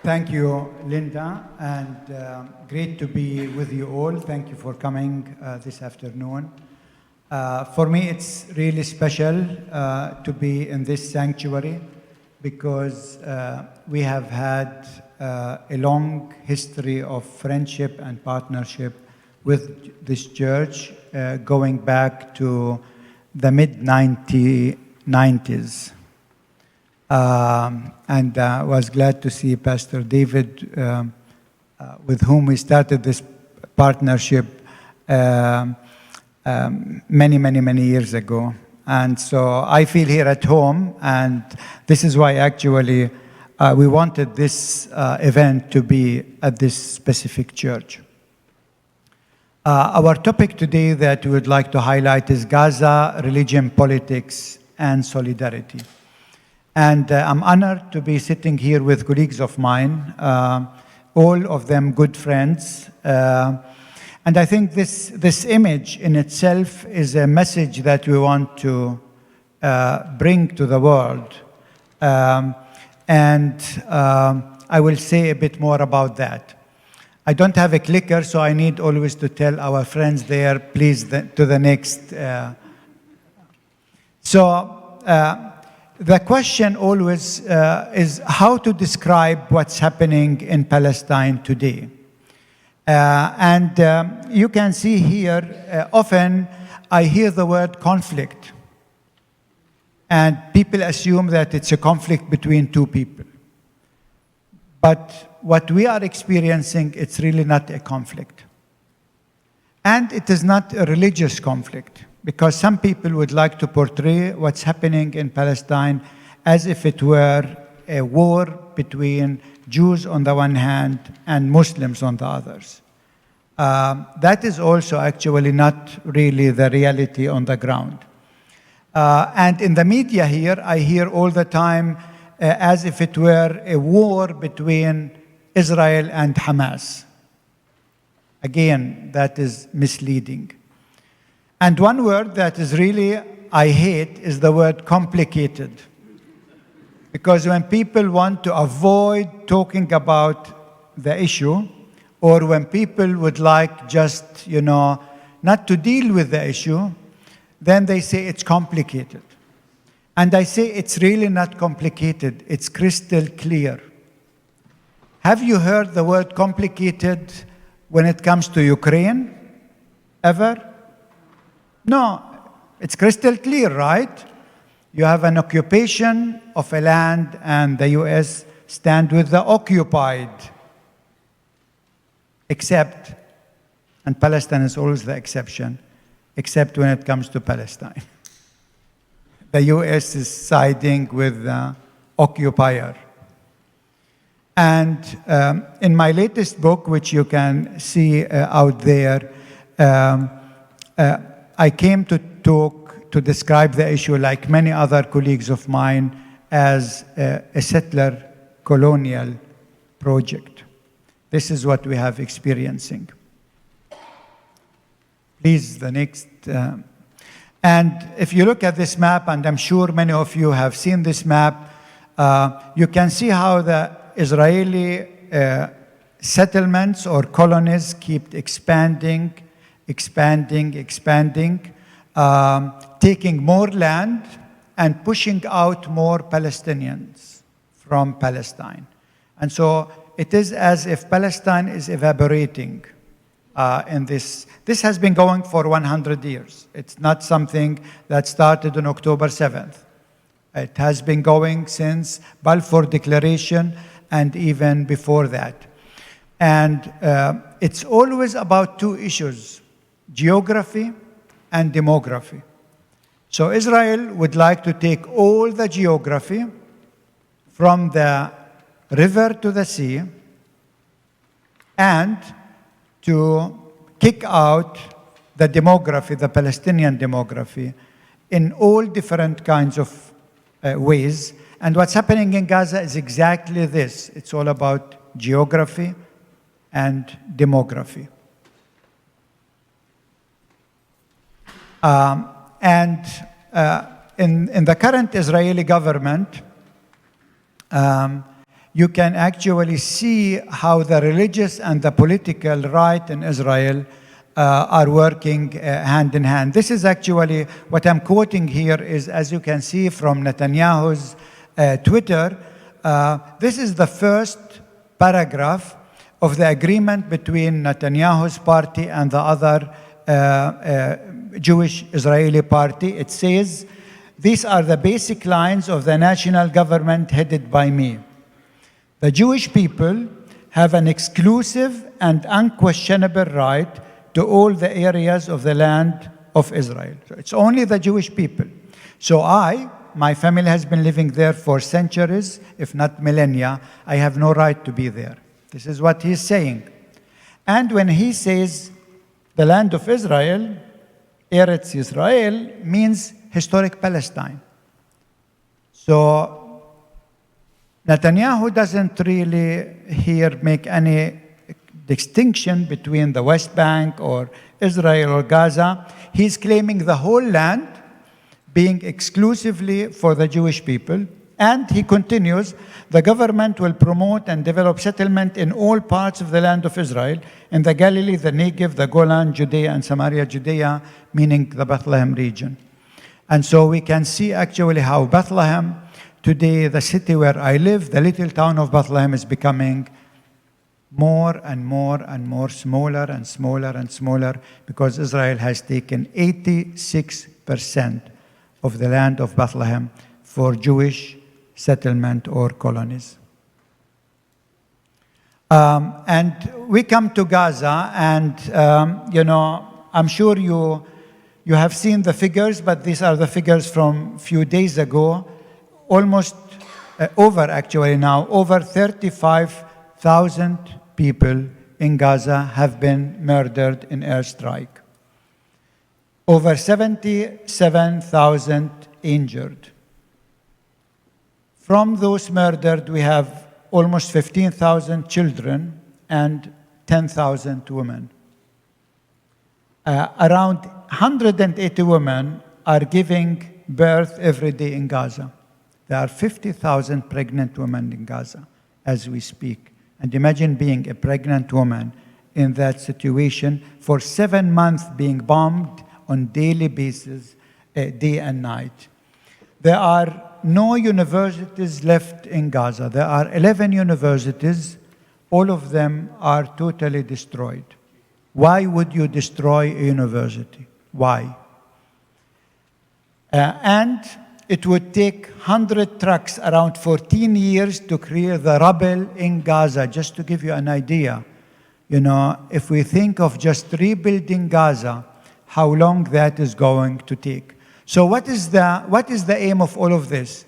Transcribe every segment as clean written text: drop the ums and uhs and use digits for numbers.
Thank you, Linda, and great to be with you all. Thank you for coming this afternoon. For me, it's really special to be in this sanctuary because we have had a long history of friendship and partnership with this church going back to the mid-1990s. And was glad to see Pastor David, with whom we started this partnership many years ago. And so I feel here at home, and this is why actually we wanted this event to be at this specific church. Our topic today that we would like to highlight is Gaza, religion, politics, and solidarity. And I'm honored to be sitting here with colleagues of mine, all of them good friends. And I think this image in itself is a message that we want to bring to the world. I will say a bit more about that. I don't have a clicker, so I need always to tell our friends there, please, to the next. The question always is how to describe what's happening in Palestine today. You can see here, often I hear the word conflict. And people assume that it's a conflict between two people. But what we are experiencing, it's really not a conflict. And it is not a religious conflict, because some people would like to portray what's happening in Palestine as if it were a war between Jews on the one hand and Muslims on the others. That is also actually not really the reality on the ground. And in the media here, I hear all the time as if it were a war between Israel and Hamas. Again, that is misleading. And one word that is really, I hate, is the word complicated. Because when people want to avoid talking about the issue, or when people would like just, not to deal with the issue, then they say it's complicated. And I say it's really not complicated, it's crystal clear. Have you heard the word complicated when it comes to Ukraine? Ever? No, it's crystal clear, right? You have an occupation of a land and the US stand with the occupied. Except, and Palestine is always the exception, except when it comes to Palestine. The US is siding with the occupier. And in my latest book, which you can see out there, I came to describe the issue, like many other colleagues of mine, as a settler colonial project. This is what we have experiencing. Please, the next. And if you look at this map, and I'm sure many of you have seen this map, you can see how the Israeli settlements or colonies keep expanding, taking more land and pushing out more Palestinians from Palestine. And so it is as if Palestine is evaporating in this. This has been going for 100 years. It's not something that started on October 7th. It has been going since Balfour Declaration and even before that. And it's always about two issues, geography and demography. So Israel would like to take all the geography from the river to the sea and to kick out the demography, the Palestinian demography, in all different kinds of ways. And what's happening in Gaza is exactly this. It's all about geography and demography. In the current Israeli government, you can actually see how the religious and the political right in Israel are working hand in hand. This is actually what I'm quoting here is, as you can see from Netanyahu's Twitter, this is the first paragraph of the agreement between Netanyahu's party and the other Jewish Israeli party. It says, "These are the basic lines of the national government headed by me. The Jewish people have an exclusive and unquestionable right to all the areas of the land of Israel." So it's only the Jewish people. So my family has been living there for centuries, if not millennia. I have no right to be there. This is what he's saying. And when he says the land of Israel, Eretz Israel, means historic Palestine. So Netanyahu doesn't really here make any distinction between the West Bank or Israel or Gaza. He's claiming the whole land being exclusively for the Jewish people. And he continues, "The government will promote and develop settlement in all parts of the land of Israel, in the Galilee, the Negev, the Golan, Judea, and Samaria, Judea," meaning the Bethlehem region. And so we can see actually how Bethlehem, today the city where I live, the little town of Bethlehem, is becoming more and more and more smaller and smaller and smaller, because Israel has taken 86% of the land of Bethlehem for Jewish settlement or colonies. And we come to Gaza, and I'm sure you have seen the figures, but these are the figures from a few days ago. Almost over 35,000 people in Gaza have been murdered in airstrike. Over 77,000 injured. From those murdered, we have almost 15,000 children and 10,000 women. Around 180 women are giving birth every day in Gaza. There are 50,000 pregnant women in Gaza as we speak. And imagine being a pregnant woman in that situation for 7 months, being bombed on daily basis, day and night. There are no universities left in Gaza. There are 11 universities. All of them are totally destroyed. Why would you destroy a university? Why? And it would take 100 trucks, around 14 years, to clear the rubble in Gaza, just to give you an idea. If we think of just rebuilding Gaza, how long that is going to take. So what is the aim of all of this?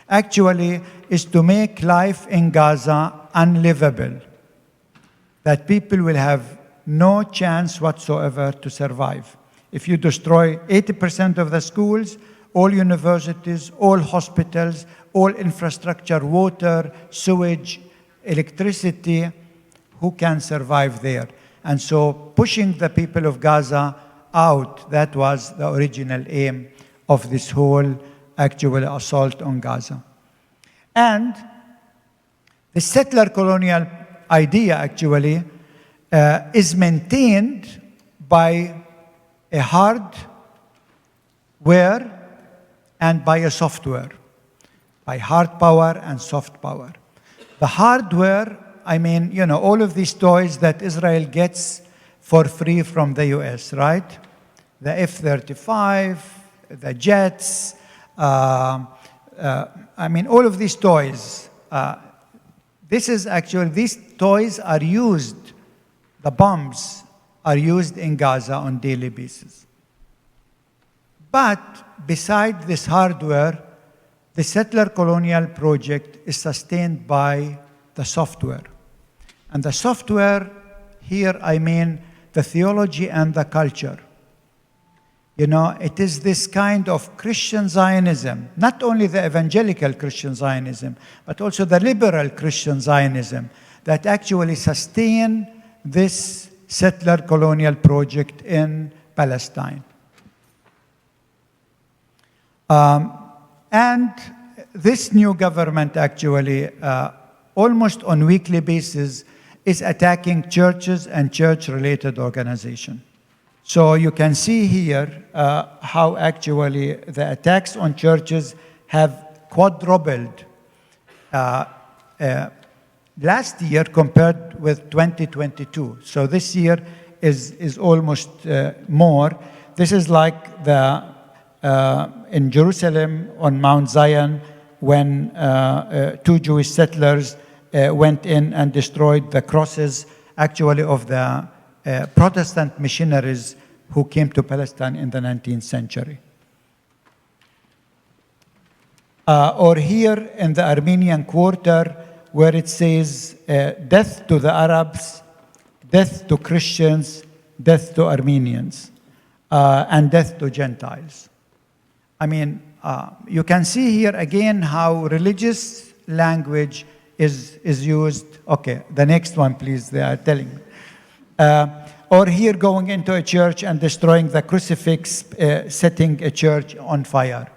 Actually, is to make life in Gaza unlivable. That people will have no chance whatsoever to survive. If you destroy 80% of the schools, all universities, all hospitals, all infrastructure, water, sewage, electricity, who can survive there? And so pushing the people of Gaza out, that was the original aim of this whole actual assault on Gaza. And the settler colonial idea actually is maintained by a hardware and by a software, by hard power and soft power. The hardware, all of these toys that Israel gets for free from the US, right? The F-35, the jets, all of these toys. These toys are used, the bombs are used in Gaza on a daily basis. But beside this hardware, the settler colonial project is sustained by the software. And the software here, the theology and the culture. It is this kind of Christian Zionism, not only the evangelical Christian Zionism, but also the liberal Christian Zionism, that actually sustain this settler colonial project in Palestine. And this new government actually, almost on a weekly basis, is attacking churches and church-related organizations. So you can see here how actually the attacks on churches have quadrupled last year compared with 2022. So this year is almost more. This is like in Jerusalem on Mount Zion when 2 Jewish settlers went in and destroyed the crosses actually of the Protestant missionaries who came to Palestine in the 19th century. Or here in the Armenian Quarter, where it says, death to the Arabs, death to Christians, death to Armenians, and death to Gentiles. I mean, you can see here again how religious language is used. Okay, the next one, please, they are telling me. Or here going into a church and destroying the crucifix, setting a church on fire.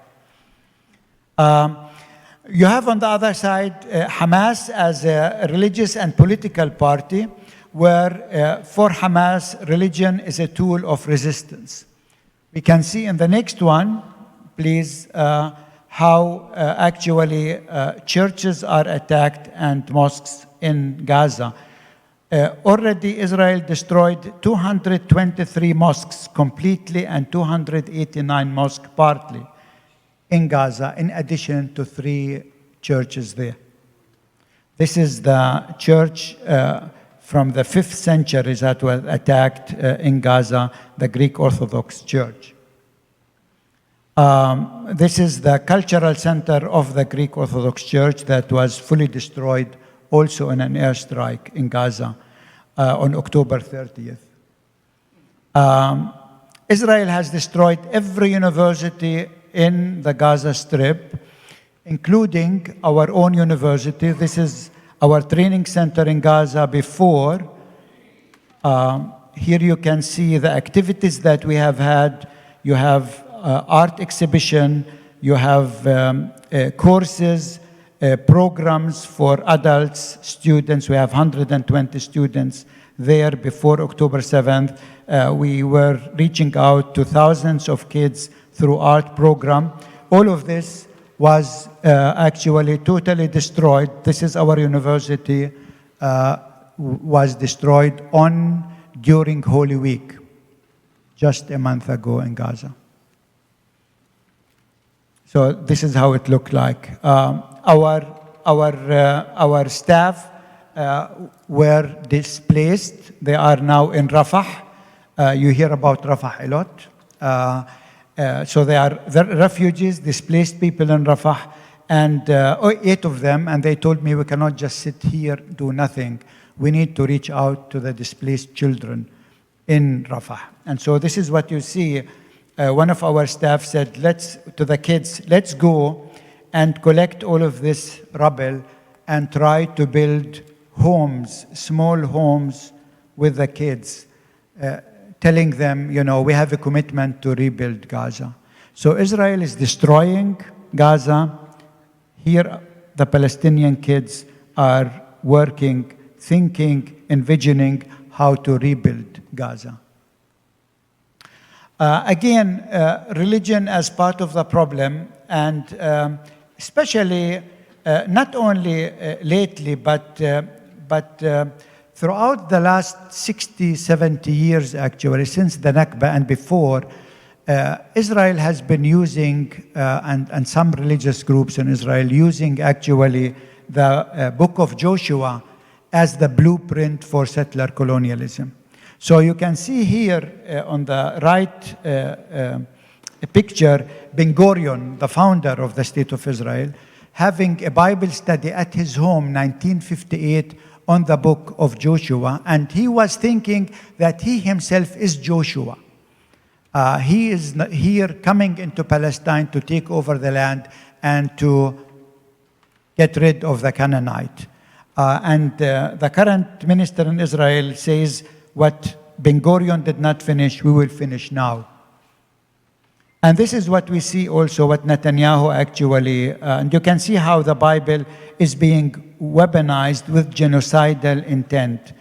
You have on the other side Hamas as a religious and political party where for Hamas, religion is a tool of resistance. We can see in the next one, please, how actually churches are attacked and mosques in Gaza. Already Israel destroyed 223 mosques completely and 289 mosques partly in Gaza, in addition to 3 churches there. This is the church from the 5th century that was attacked in Gaza, the Greek Orthodox Church. This is the cultural center of the Greek Orthodox Church that was fully destroyed also in an airstrike in Gaza on October 30th. Israel has destroyed every university in the Gaza Strip, including our own university. This is our training center in Gaza before. Here you can see the activities that we have had. You have art exhibition, you have courses, programs for adults, students. We have 120 students there before October 7th. We were reaching out to thousands of kids through art program. All of this was actually totally destroyed. This is our university, was destroyed during Holy Week, just a month ago in Gaza. So this is how it looked like. Our staff were displaced. They are now in Rafah. You hear about Rafah a lot. So they are refugees, displaced people in Rafah, and 8 of them, and they told me we cannot just sit here, do nothing. We need to reach out to the displaced children in Rafah. And so this is what you see. One of our staff said, to the kids, let's go and collect all of this rubble and try to build homes, small homes with the kids, telling them, we have a commitment to rebuild Gaza. So Israel is destroying Gaza. Here, the Palestinian kids are working, thinking, envisioning how to rebuild Gaza. Again, religion as part of the problem, and especially not only lately, but throughout the last 60, 70 years, actually, since the Nakba and before, Israel has been using, and some religious groups in Israel, using actually the book of Joshua as the blueprint for settler colonialism. So you can see here on the right picture, Ben Gurion, the founder of the State of Israel, having a Bible study at his home, 1958, on the book of Joshua, and he was thinking that he himself is Joshua. He is here coming into Palestine to take over the land and to get rid of the Canaanite. And the current minister in Israel says, what Ben Gurion did not finish, we will finish now. And this is what we see also, what Netanyahu actually, and you can see how the Bible is being weaponized with genocidal intent.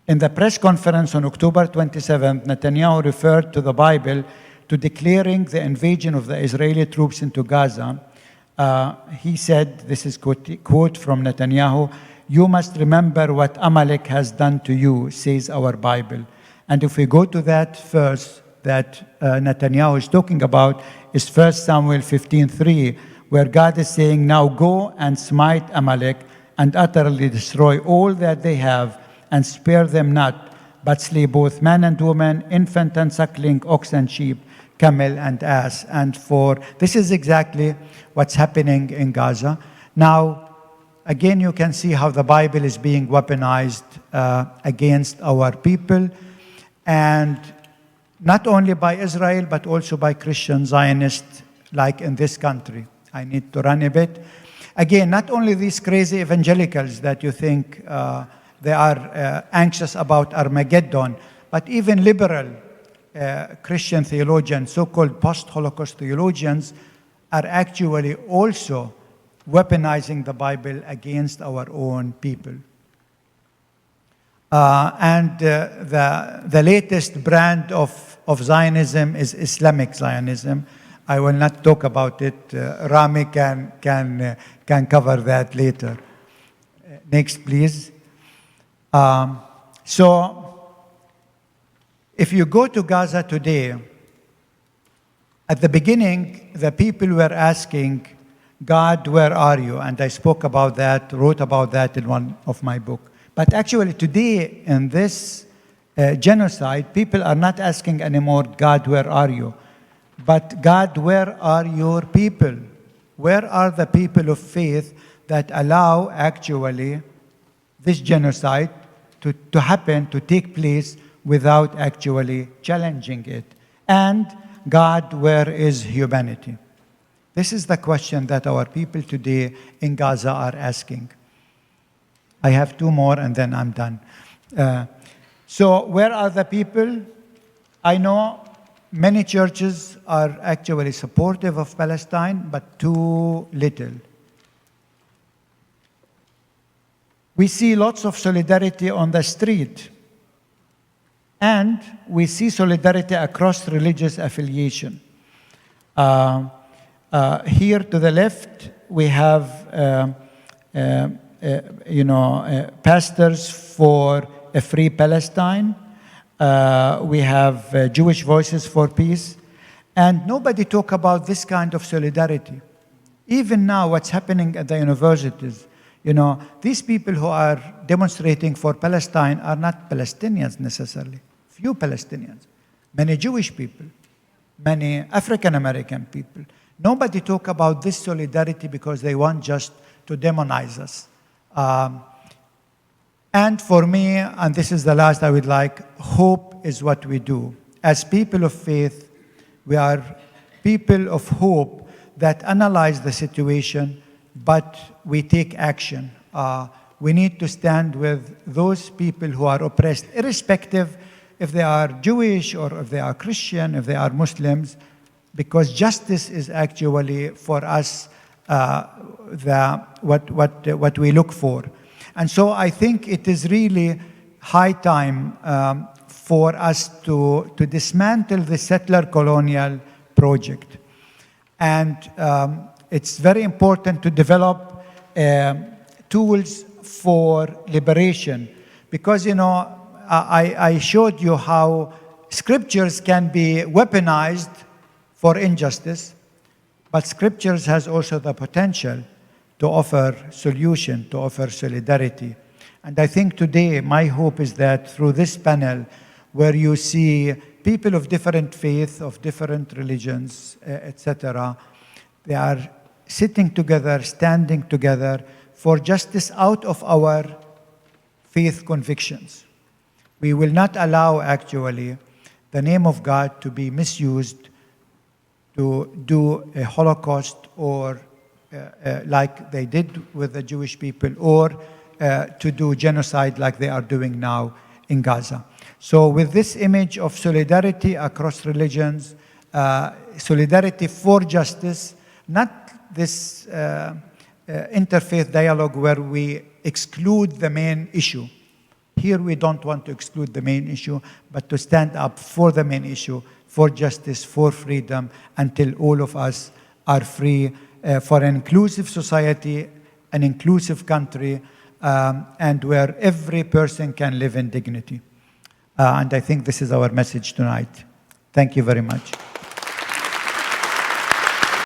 In the press conference on October 27th, Netanyahu referred to the Bible to declaring the invasion of the Israeli troops into Gaza. He said, this is quote from Netanyahu, "You must remember what Amalek has done to you," says our Bible. And if we go to that verse that Netanyahu is talking about, is 1 Samuel 15:3, where God is saying, "Now go and smite Amalek and utterly destroy all that they have, and spare them not, but slay both man and woman, infant and suckling, ox and sheep, camel and ass." And this is exactly what's happening in Gaza. Now, again, you can see how the Bible is being weaponized against our people, and not only by Israel, but also by Christian Zionists, like in this country. I need to run a bit. Again, not only these crazy evangelicals that you think they are anxious about Armageddon, but even liberal Christian theologians, so-called post-Holocaust theologians, are actually also weaponizing the Bible against our own people. And the latest brand of Zionism is Islamic Zionism. I will not talk about it. Rami can cover that later. Next, please. So, if you go to Gaza today, at the beginning, the people were asking, "God, where are you?" And I spoke about that, wrote about that in one of my books. But actually today, in this genocide, people are not asking anymore, "God, where are you?" But, "God, where are your people? Where are the people of faith that allow actually this genocide to happen, to take place without actually challenging it? And, God, where is humanity?" This is the question that our people today in Gaza are asking. I have two more and then I'm done. So where are the people? I know many churches are actually supportive of Palestine, but too little. We see lots of solidarity on the street, and we see solidarity across religious affiliation. Here to the left, we have pastors for a free Palestine. We have Jewish Voices for Peace. And nobody talk about this kind of solidarity. Even now, what's happening at the universities, these people who are demonstrating for Palestine are not Palestinians necessarily. Few Palestinians, many Jewish people, many African American people. Nobody talk about this solidarity because they want just to demonize us. And for me, and this is the last I would like, hope is what we do. As people of faith, we are people of hope that analyze the situation, but we take action. We need to stand with those people who are oppressed, irrespective if they are Jewish or if they are Christian, if they are Muslims, because justice is actually for us what we look for. And so I think it is really high time for us to dismantle the settler colonial project. And it's very important to develop tools for liberation, because I showed you how scriptures can be weaponized for injustice, but scriptures has also the potential to offer solution, to offer solidarity. And I think today my hope is that through this panel, where you see people of different faith, of different religions, etc., they are sitting together, standing together for justice out of our faith convictions. We will not allow actually the name of God to be misused to do a Holocaust or like they did with the Jewish people, or to do genocide like they are doing now in Gaza. So with this image of solidarity across religions, solidarity for justice, not this interfaith dialogue where we exclude the main issue. Here we don't want to exclude the main issue, but to stand up for the main issue, for justice, for freedom, until all of us are free, for an inclusive society, an inclusive country, and where every person can live in dignity. And I think this is our message tonight. Thank you very much.